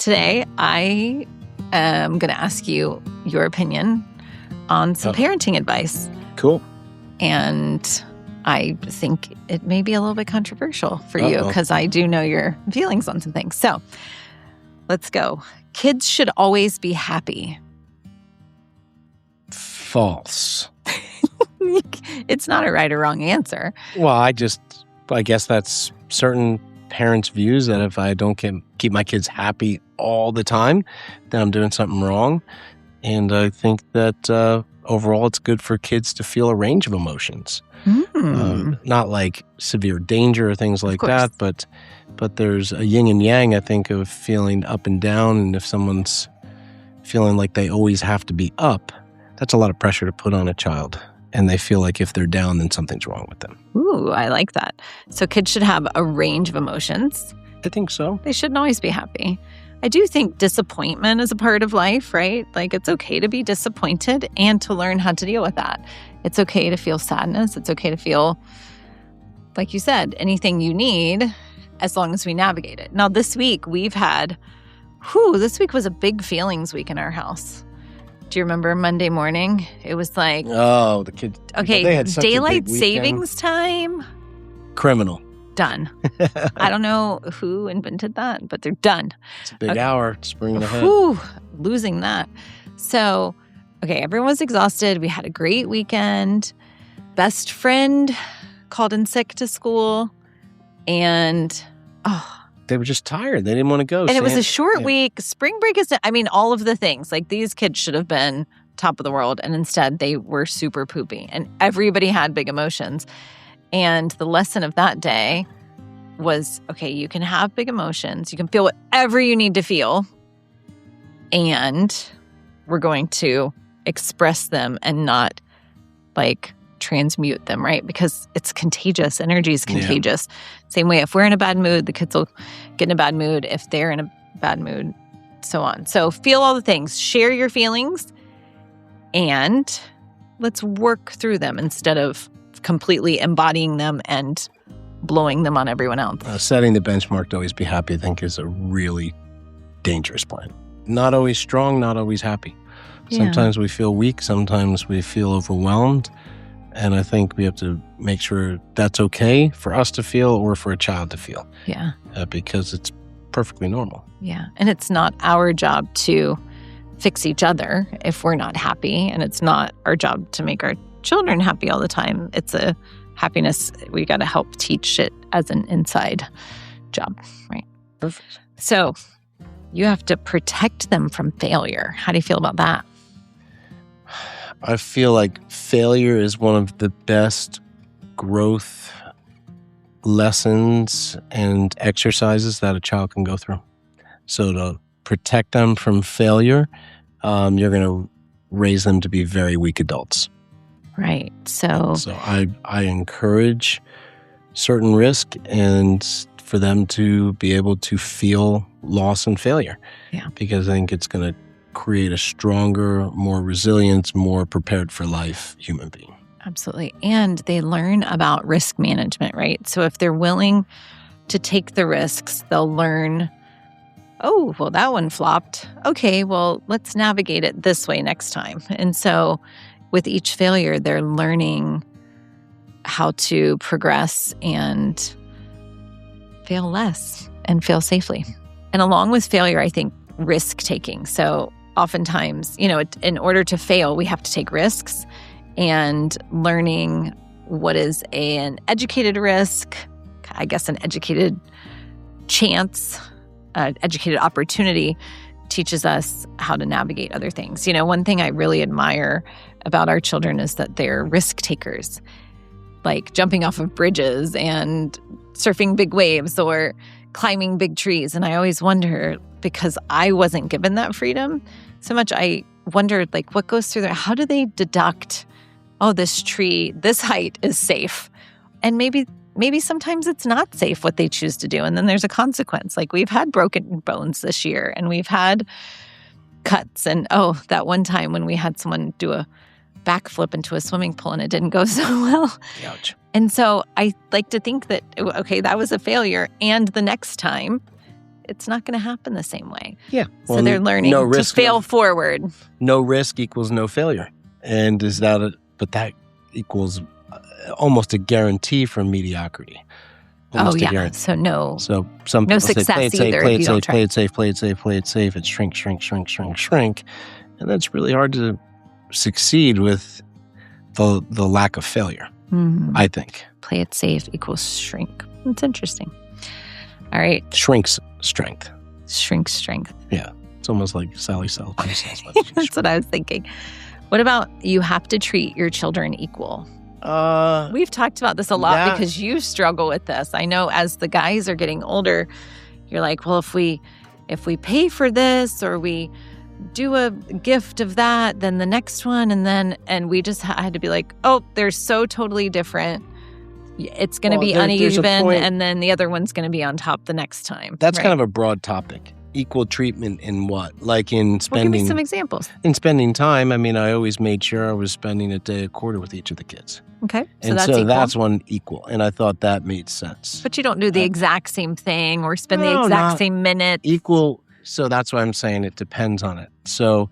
today I am going to ask you your opinion on some parenting advice. Cool. And I think it may be a little bit controversial for you because I do know your feelings on some things. So let's go. Kids should always be happy. False. It's not a right or wrong answer. Well, I guess that's certain parents' views that if I don't keep my kids happy all the time, then I'm doing something wrong. And I think that overall it's good for kids to feel a range of emotions. Not like severe danger or things like that, but there's a yin and yang, I think, of feeling up and down. And if someone's feeling like they always have to be up, that's a lot of pressure to put on a child. And they feel like if they're down, then something's wrong with them. Ooh, I like that. So kids should have a range of emotions. I think so. They shouldn't always be happy. I do think disappointment is a part of life, right? Like it's okay to be disappointed and to learn how to deal with that. It's okay to feel sadness. It's okay to feel, like you said, anything you need as long as we navigate it. Now, this week this week was a big feelings week in our house. Do you remember Monday morning? It was like, the kids. Okay, they had such daylight a big savings time. Criminal. Done. I don't know who invented that, but they're done. It's a big hour. Springing ahead. Whew, losing that. So, everyone was exhausted. We had a great weekend. Best friend called in sick to school. And, they were just tired. They didn't want to go. And it was a short week. Spring break is, all of the things. Like these kids should have been top of the world. And instead they were super poopy. And everybody had big emotions. And the lesson of that day was, you can have big emotions. You can feel whatever you need to feel. And we're going to express them and not transmute them, right? Because it's contagious. Energy is contagious. Same way, if we're in a bad mood, the kids will get in a bad mood. If they're in a bad mood, so on. So feel all the things. Share your feelings. And let's work through them instead of completely embodying them and blowing them on everyone else. Setting the benchmark to always be happy, I think, is a really dangerous plan. Not always strong, not always happy. Sometimes we feel weak, sometimes we feel overwhelmed. And I think we have to make sure that's okay for us to feel or for a child to feel. Yeah. Because it's perfectly normal. Yeah. And it's not our job to fix each other if we're not happy. And it's not our job to make our children happy all the time. It's a happiness. We got to help teach it as an inside job, right? Perfect. So you have to protect them from failure. How do you feel about that? I feel like failure is one of the best growth lessons and exercises that a child can go through. So to protect them from failure, you're going to raise them to be very weak adults. Right. So I encourage certain risk and for them to be able to feel loss and failure. Yeah. Because I think it's going to create a stronger, more resilient, more prepared for life human being. Absolutely. And they learn about risk management, right? So if they're willing to take the risks, they'll learn, that one flopped. Okay, well, let's navigate it this way next time. And so with each failure, they're learning how to progress and fail less and fail safely. And along with failure, I think risk-taking. So oftentimes, in order to fail, we have to take risks, and learning what is an educated risk, I guess an educated chance, educated opportunity teaches us how to navigate other things. One thing I really admire about our children is that they're risk takers, like jumping off of bridges and surfing big waves or climbing big trees. And I always wonder, because I wasn't given that freedom so much, I wondered, what goes through there? How do they deduct, this tree, this height is safe? And maybe sometimes it's not safe what they choose to do. And then there's a consequence. We've had broken bones this year, and we've had cuts. And that one time when we had someone do a backflip into a swimming pool and it didn't go so well. Ouch. And so I like to think that, that was a failure. And the next time it's not going to happen the same way. Yeah. So they're learning to fail forward. No risk equals no failure. And but that equals almost a guarantee for mediocrity. Almost a guarantee. So some people success say, play it safe, either play if it you safe, don't try. play it safe, play it safe, play it safe. It's shrink, shrink, shrink, shrink, shrink. And that's really hard to succeed with the lack of failure, I think. Play it safe equals shrink. That's interesting. All right. Shrinks strength. Shrink strength. Yeah. It's almost like Sally Self. That's what I was thinking. What about you have to treat your children equal? We've talked about this a lot because you struggle with this. I know as the guys are getting older, you're like, well, if we pay for this or we do a gift of that, then the next one, and we just had to be like, oh, they're so totally different. It's going to be uneven, and then the other one's going to be on top the next time. That's kind of a broad topic. Equal treatment in what? Like in spending... Well, give me some examples. In spending time, I mean, I always made sure I was spending a day a quarter with each of the kids. Okay, so that's one equal, and I thought that made sense. But you don't do the exact same thing or spend the exact same minute. Equal, so that's why I'm saying it depends on it. So,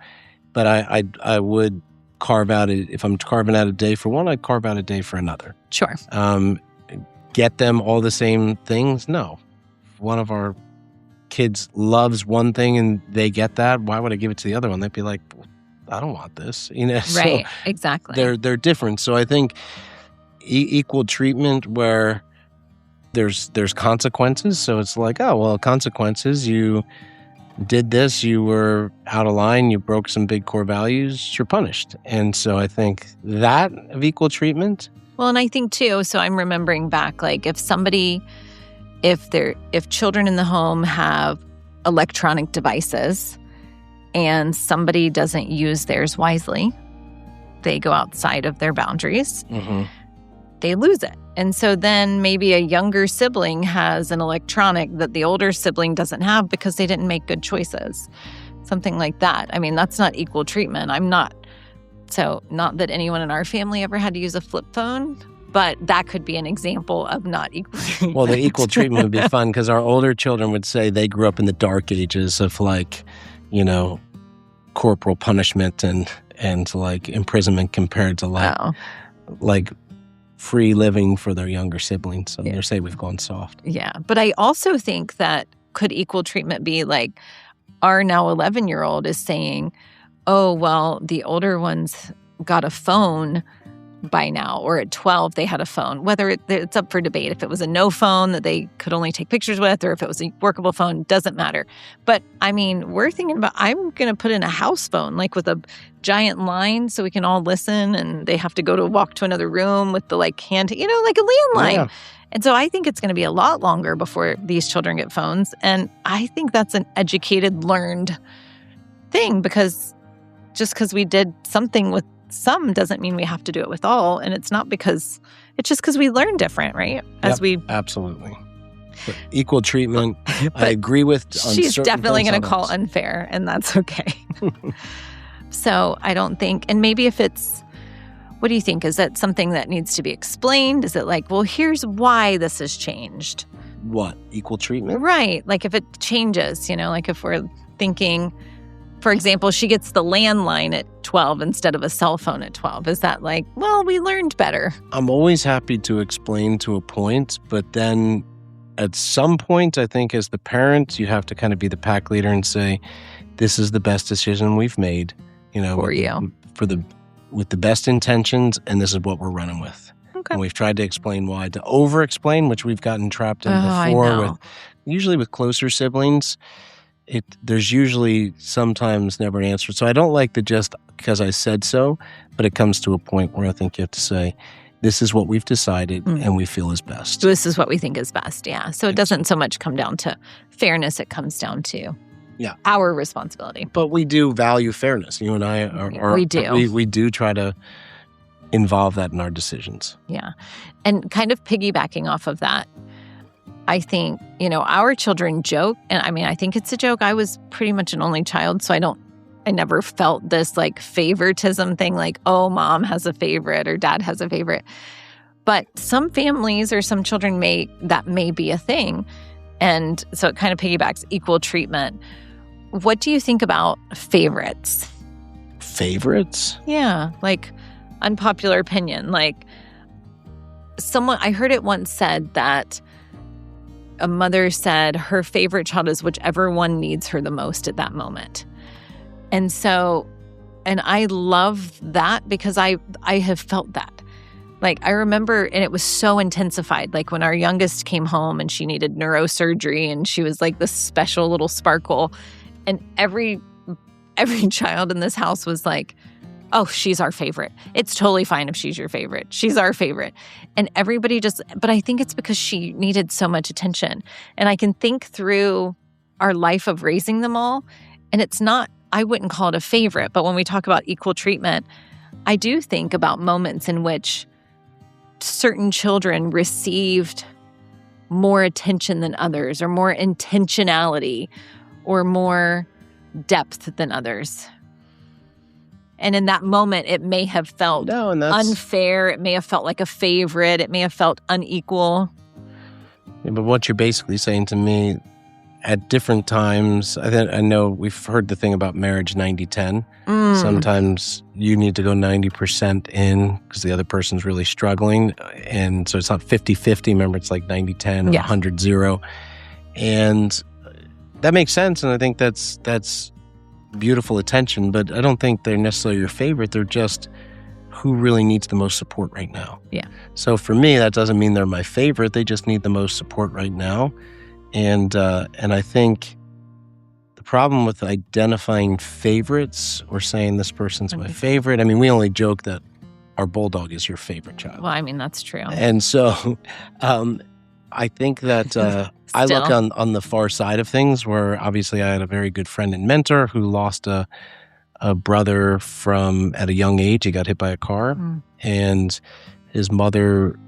but I would carve out, if I'm carving out a day for one, I'd carve out a day for another. Sure. Get them all the same things? No. If one of our kids loves one thing and they get that, why would I give it to the other one? They'd be like, I don't want this. Right, so exactly. They're different. So I think equal treatment where there's consequences. So it's like, oh, well, consequences, you did this, you were out of line, you broke some big core values, you're punished. And so I think that of equal treatment. Well, and I think too, so I'm remembering back, like if children in the home have electronic devices and somebody doesn't use theirs wisely, they go outside of their boundaries, they lose it. And so then maybe a younger sibling has an electronic that the older sibling doesn't have because they didn't make good choices. Something like that. I mean, that's not equal treatment. Not that anyone in our family ever had to use a flip phone, but that could be an example of not equal treatment. Well, the equal treatment would be fun because our older children would say they grew up in the dark ages of corporal punishment and like imprisonment compared to like free living for their younger siblings. So they say we've gone soft. Yeah. But I also think that could equal treatment be like our now 11-year-old is saying, oh, well, the older ones got a phone by now, or at 12 they had a phone. Whether it's up for debate. If it was a no phone that they could only take pictures with, or if it was a workable phone, doesn't matter. But I mean, we're thinking about, I'm going to put in a house phone, like with a giant line so we can all listen, and they have to walk to another room with the hand, like a landline. Yeah. And so I think it's going to be a lot longer before these children get phones. And I think that's an educated, learned thing, because just because we did something with some doesn't mean we have to do it with all. And it's just because we learn different, right? Absolutely. But equal treatment, I agree with. She's definitely going to call unfair, and that's okay. So I don't think, and maybe if it's, what do you think? Is that something that needs to be explained? Is it like, well, here's why this has changed? What? Equal treatment? Right. Like if it changes, like if we're thinking, for example, she gets the landline at 12 instead of a cell phone at 12. Is that like, well, we learned better? I'm always happy to explain to a point, but then at some point, I think as the parent, you have to kind of be the pack leader and say, this is the best decision we've made, for you. With the best intentions, and this is what we're running with. Okay. And we've tried to explain why. To over-explain, which we've gotten trapped in before, usually with closer siblings, there's usually sometimes never an answer. So I don't like the just because I said so, but it comes to a point where I think you have to say, this is what we've decided and we feel is best. This is what we think is best, yeah. So it doesn't so much come down to fairness, it comes down to our responsibility. But we do value fairness. You and I we do. We do try to involve that in our decisions. Yeah. And kind of piggybacking off of that, I think, our children joke, and I mean, I think it's a joke. I was pretty much an only child, so I never felt this like favoritism thing, like, oh, mom has a favorite or dad has a favorite. But some families or some children may be a thing. And so it kind of piggybacks equal treatment. What do you think about favorites? Favorites? Yeah, like unpopular opinion. Like I heard it once said that a mother said her favorite child is whichever one needs her the most at that moment. And I love that because I have felt that. Like I remember, and it was so intensified, like when our youngest came home and she needed neurosurgery and she was like this special little sparkle. And every child in this house was like, oh, she's our favorite. It's totally fine if she's your favorite. She's our favorite. And everybody but I think it's because she needed so much attention. And I can think through our life of raising them all. And it's not, I wouldn't call it a favorite, but when we talk about equal treatment, I do think about moments in which certain children received more attention than others, or more intentionality, or more depth than others. And in that moment, it may have felt unfair. It may have felt like a favorite. It may have felt unequal. Yeah, but what you're basically saying to me, at different times, I know we've heard the thing about marriage 90-10. Sometimes you need to go 90% in because the other person's really struggling. And so it's not 50-50. Remember, it's like 90-10 or 100-0. And that makes sense. And I think that's beautiful attention. But I don't think they're necessarily your favorite. They're just who really needs the most support right now. Yeah. So for me, that doesn't mean they're my favorite. They just need the most support right now. And I think the problem with identifying favorites or saying this person's my favorite, I mean, we only joke that our bulldog is your favorite child. Well, I mean, that's true. And so I think that I look on the far side of things, where obviously I had a very good friend and mentor who lost a brother at a young age. He got hit by a car, and his mother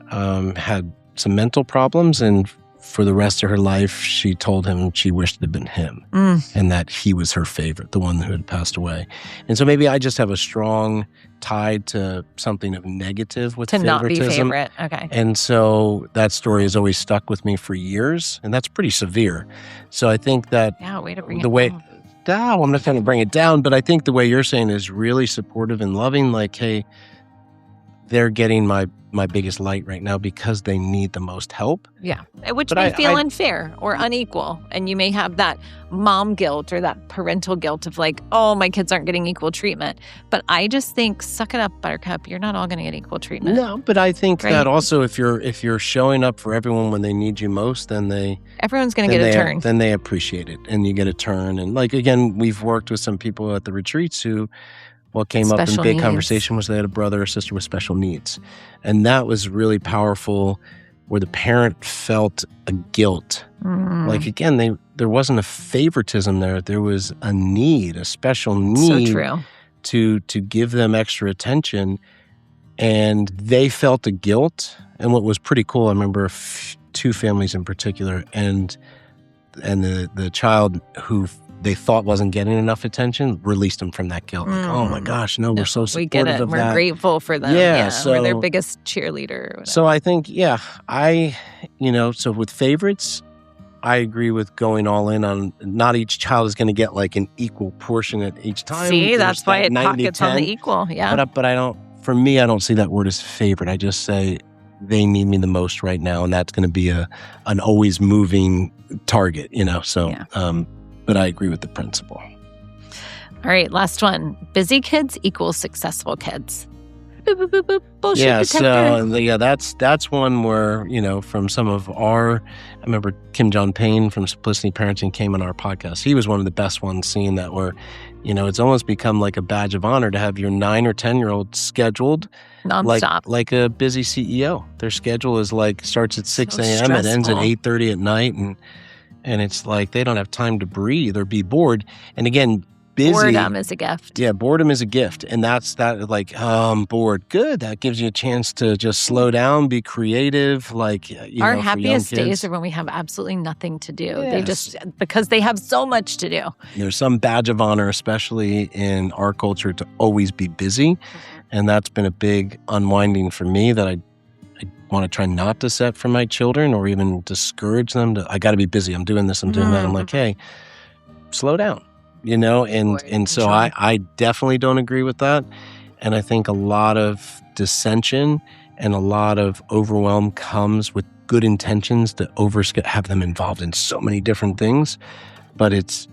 had some mental problems, and for the rest of her life, she told him she wished it had been him and that he was her favorite, the one who had passed away. And so maybe I just have a strong tie to something of negative with favoritism. To not be favorite, okay. And so that story has always stuck with me for years, and that's pretty severe. So I think that way to bring it down. I'm not trying to bring it down, but I think the way you're saying is really supportive and loving, like, hey, they're getting my biggest light right now because they need the most help. Yeah, which may feel unfair or unequal. And you may have that mom guilt or that parental guilt of like, oh, my kids aren't getting equal treatment. But I just think, suck it up, Buttercup. You're not all going to get equal treatment. No, but I think that also if you're showing up for everyone when they need you most, then everyone's going to get a turn. Then they appreciate it, and you get a turn. And like, again, we've worked with some people at the retreats who what came up in big conversation was they had a brother or sister with special needs. And that was really powerful, where the parent felt a guilt. Like, again, there wasn't a favoritism there. There was a need, a special need so true. to give them extra attention. And they felt a guilt. And what was pretty cool, I remember two families in particular, and the child who they thought wasn't getting enough attention, released them from that guilt. Like, oh my gosh, no, we're so supportive we get it. of We're that. grateful for them. Yeah, we're their biggest cheerleader. So I think, so with favorites, I agree with going all in on not each child is going to get like an equal portion at each time. See, that's why it pockets on the equal. Yeah. But I don't see that word as favorite. I just say they need me the most right now. And that's going to be an always moving target, so, but I agree with the principle. All right, last one. Busy kids equals successful kids. Boop, boop, boop, boop. Bullshit detector. So that's one where, from some of I remember Kim John Payne from Simplicity Parenting came on our podcast. He was one of the best ones, seeing that where, it's almost become like a badge of honor to have your 9 or 10-year-old scheduled nonstop, like a busy CEO. Their schedule is starts at 6 a.m. It ends at 8:30 at night, and it's like they don't have time to breathe or be bored. And again, busy. Boredom is a gift. Yeah, boredom is a gift. And that's I'm bored. Good. That gives you a chance to just slow down, be creative. Our happiest days are when we have absolutely nothing to do. Yes. Because they have so much to do. There's some badge of honor, especially in our culture, to always be busy. And that's been a big unwinding for me, that I want to try not to set for my children or even discourage them I got to be busy. I'm doing this. I'm doing that. I'm like, hey, slow down, and so I definitely don't agree with that. And I think a lot of dissension and a lot of overwhelm comes with good intentions to have them involved in so many different things, but it's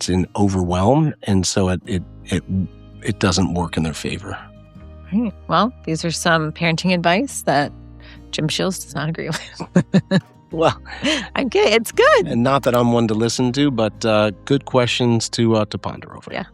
an overwhelm, and so it doesn't work in their favor. Right. Well, these are some parenting advice that Jim Shields does not agree with. Well, I'm kidding. It's good. And not that I'm one to listen to, but good questions to ponder over. Yeah.